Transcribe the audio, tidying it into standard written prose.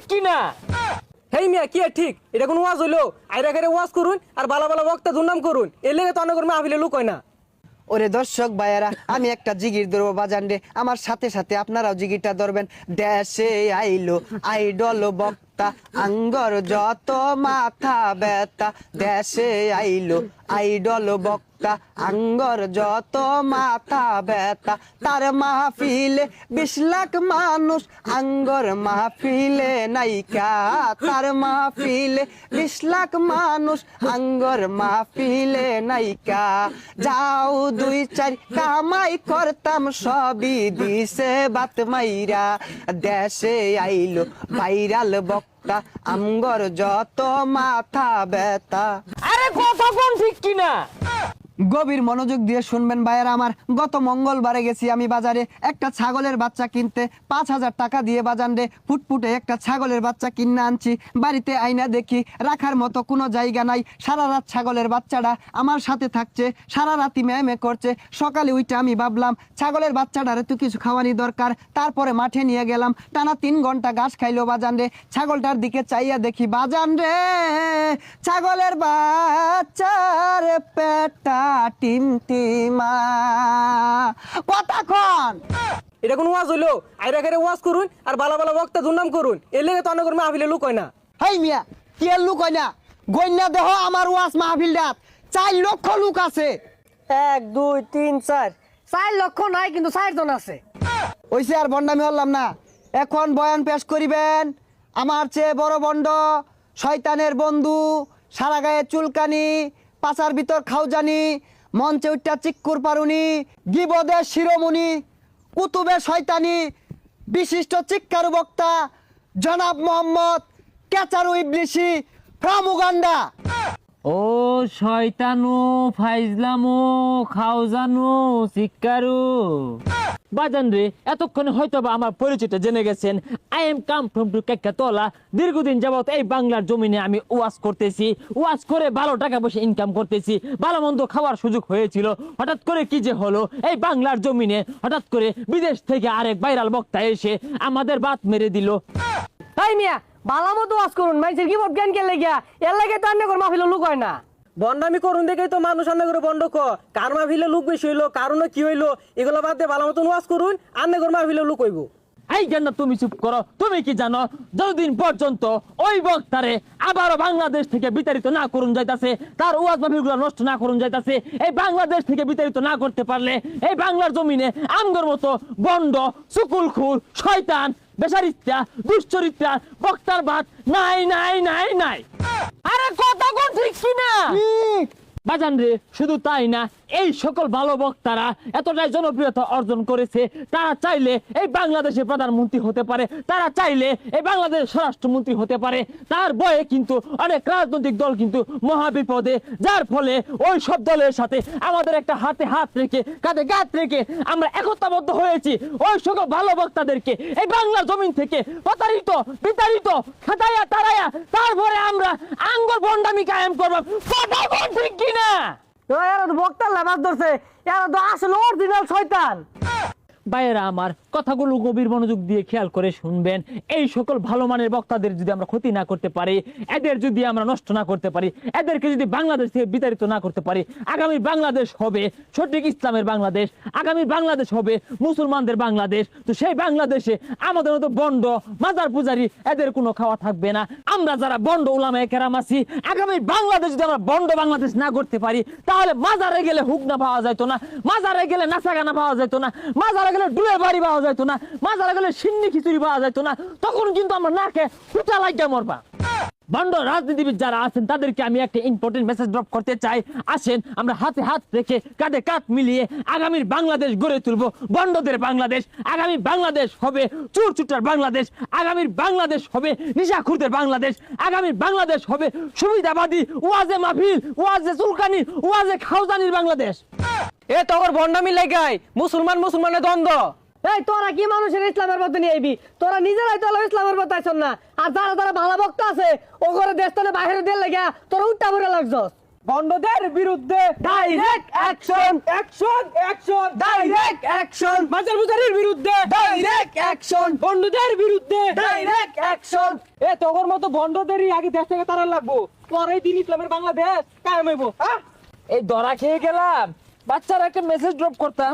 ঠিক কিনা? হেই মিয়া কি ঠিক? এটা কোন ওয়াজ হইলো? আইরা করে ওয়াজ করুন আর বালা বালা বক্তা দুর্নাম করুন, এর লেগে তো অনেক মাহফিলে লোক হয় না। ওরে দর্শক ভাইয়ারা, আমি একটা জিগির ধরবো বাজান রে, আমার সাথে সাথে আপনারাও জিগিরটা ধরবেন। দেশে আইলো আইডল বক্তা, আঙ্গর যত মাথা ব্যথা। দেশে আইলো আইডল বক্তা, আঙ্গর যত মাথা ব্যথা। তার মাহফিলে 20 লাখ মানুষ, আঙ্গর মাহফিলে নাইকা। তার মাহফিলে 20 লাখ মানুষ, আঙ্গর মাহফিলে নাইকা। যাও 2-4 কামাই করতাম, সবই দিছে বাত মাইরা। দেশে আইলো ভাইরাল বক্তা, আঙ্গর যত মাথা ব্যথা। আরে কথা কোন ঠিক কিনা? গভীর মনোযোগ দিয়ে শুনবেন ভাইয়েরা আমার। গত মঙ্গলবারে গেছি আমি বাজারে একটা ছাগলের বাচ্চা কিনতে। 5000 টাকা দিয়ে বাজান রে ফুটফুটে একটা ছাগলের বাচ্চা কিনে আনছি। বাড়িতে আইনা দেখি রাখার মতো কোনো জায়গা নাই। সারা রাত ছাগলের বাচ্চাটা আমার সাথে থাকছে, সারা রাতি ম্যামে করছে। সকালে উইটা আমি ভাবলাম ছাগলের বাচ্চাটারে তো কিছু খাওয়ানি দরকার। তারপরে মাঠে নিয়ে গেলাম, টানা 3 ঘন্টা ঘাস খাইলো বাজান রে। ছাগলটার দিকে চাইয়া দেখি বাজান রে, ছাগলের বাচ্চার পেটা টিমটিমা। কতক্ষণ? এটা কোন ওয়াজ হইলো? আইরা করে ওয়াজ করুন আর বালা বালা বক্তা দুর্নাম করুন, এর লেগে তো অনেক মাহফিলে লোক হয় না। হেই মিয়া কি এর লোক হয় না? গন্যা দেহ আমার ওয়াজ মাহফিলটাত 4 লক্ষ লোক আছে। 1 2 3 4 4 লক্ষ নাই, কিন্তু 4 জন আছে। ওইসে আর বন্ডামি হলাম না। এখন বয়ান পেশ করিবেন আমার চেয়ে বড় বন্ড, শয়তানের বন্ধু, সারা গায়ে চুলকানি, পাচার ভিতর খাওজানি, মঞ্চে উঠটা চিক্কুর পারুনি, গিবদের শিরোমণি, কুতুবে শয়তানি, বিশিষ্ট চিক্কারু বক্তা জনাব মোহাম্মদ কেচারু ইবলিসি ফ্রম উগান্ডা। ও শয়তানু ফাইজলামু খাওজানু সিক্কারু বাজান রে, এতক্ষণে হয়তো বা আমার পরিচয়টা জেনে গেছেন। I am come from to কেক্কাতলা। দীর্ঘদিন যাবত এই বাংলার জমিনে আমি ওয়াজ করতেছি, ওয়াজ করে ভালো টাকা পয়সা ইনকাম করতেছি, ভালো মন্দ খাওয়ার সুযোগ হয়েছিল। হঠাৎ করে কি যে হলো, এই বাংলার জমিনে হঠাৎ করে বিদেশ থেকে আরেক ভাইরাল বক্তা এসে আমাদের বাত মেরে দিল। তাই মিয়া বালা মতো ওয়াজ করুন, মানুষের কি জ্ঞান কে লাগিয়া, এর লাগে তো অন্য মাহফিলে লোক হয় না। বন্ডামি করুন দেখেই তো মানুষ আন্না করে বন্ড কার মাহফিলে লোক বেশি হইলো, কারণে কি হইলো, এগুলো বাদ দিয়ে ভালো মতন ওয়াজ করুন, আন্না করে মাহফিলে লোক হইব। এই কেন তুমি চুপ করো? তুমি কি জানো যতদিন পর্যন্ত ওই বক্তারে আবারও বাংলাদেশ থেকে বিতাড়িত না করুন যাইতাছে, তার ওয়াজ মাহফিলগুলো নষ্ট না করুন যাইতাছে, এই বাংলাদেশ থেকে বিতাড়িত না করতে পারলে এই বাংলার জমিনে আমগর মতো বন্ড, সুকুলখুর, শয়তান, বেচারিত্রা, দুশ্চরিত্রা বক্তার বাদ নাই নাই নাই নাই। আরে কথা কোন ঠিক কিনা? বাজান রে, শুধু তাই না, এই সকল ভালো বক্তারা এতটাই জনপ্রিয়তা অর্জন করেছে, তারা চাইলে এই বাংলাদেশের প্রধানমন্ত্রী হতে পারে, তারা চাইলে এই বাংলাদেশের স্বরাষ্ট্রমন্ত্রী হতে পারে। তার বয়ে কিন্তু অনেক রাজনৈতিক দল কিন্তু মহাবিপদে, যার ফলে ওই সব দলের সাথে আমাদের একটা হাতে হাত রেখে কাঁধে কাঁধ রেখে আমরা একতাবদ্ধ হয়েছি ওই সকল ভালো বক্তাদেরকে এই বাংলার জমিন থেকে প্রতারিত, বিতাড়িত, খাটাইয়া তারাইয়া তারপরে আমরা আঙ্গুর ভণ্ডামি কায়েম করব। কথা কোন ঠিক কিনা? তো এরা তো বক্তার লাভার ধরছে, এরা তো আসলে অরিজিনাল শয়তান। ভাইয়েরা আমার, কথাগুলো গভীর মনোযোগ দিয়ে খেয়াল করে শুনবেন। এই সকল ভালো মানের বক্তাদের যদি আমরা ক্ষতি না করতে পারি, এদের যদি আমরা নষ্ট না করতে পারি, এদেরকে যদি বাংলাদেশ থেকে বিতাড়িত না করতে পারি, আগামী বাংলাদেশ হবে সঠিক ইসলামের বাংলাদেশ, আগামী বাংলাদেশ হবে মুসলমানদের বাংলাদেশ। তো সেই বাংলাদেশে আমাদের মতো বন্ড, মাজার পূজারি এদের কোনো খাওয়া থাকবে না। আমরা যারা বন্ড উলামায়ে কেরাম আছি, আগামী বাংলাদেশ যদি আমরা বন্ড বাংলাদেশ না করতে পারি, তাহলে মাজারে গেলে হুকনা পাওয়া যেত না, মাজারে গেলে নাচাগানা পাওয়া যেত না, মাজারে গেলে ডুয়ের বাড়ি পাওয়া যেত না, মাজারে গেলে সিন্নি খিচুড়ি পাওয়া যেত না। তখন কিন্তু আমরা না খেয়ে হুটা লাগিয়া মরবা। বন্ড রাজনীতিবিদ যারা আছেন তাদেরকে আমি একটা ইম্পর্টেন্ট মেসেজ ড্রপ করতে চাই। আসেন আমরা হাতে হাত রেখে কাঁধে কাঁধ মিলিয়ে আগামীর বাংলাদেশ গড়ে তুলবো, বন্ডদের বাংলাদেশ। আগামী বাংলাদেশ হবে চোর চুটার বাংলাদেশ, আগামীর বাংলাদেশ হবে নিশাখুরদের বাংলাদেশ, আগামীর বাংলাদেশ হবে সুবিধাবাদী, ওয়াজে মাহফিল, ওয়াজে চুলকানি, ওয়াজে খাওজানির বাংলাদেশ। এ তোর ভন্ডামি লাগাই মুসলমান মুসলমানের দ্বন্দ্ব। এই তোরা কি মানুষের ইসলামের পথে নিয়ে আইবি? তোরা নিজেরাই তো ইসলামের পথে আইছন না, আর যারা যারা ভালো বক্তা আছে ও করে দেশটানে বাইরে দিয়ে লাগা তোরা উল্টা ভরে লাগছস। বন্ডদের বিরুদ্ধে direct action, action action, direct action, মাজার পূজারির বিরুদ্ধে ডাইরেক্ট অ্যাকশন, বন্ডদের বিরুদ্ধে ডাইরেক্ট অ্যাকশন। এ তোর মতো বন্ডদেরই আগে দেশ থেকে তারা লাগবো, পরেই দিন ইসলামের বাংলাদেশ কায়েম হইব। এই ধরা খেয়ে গেলাম, বাচ্চারা একটা মেসেজ ড্রপ করতাম।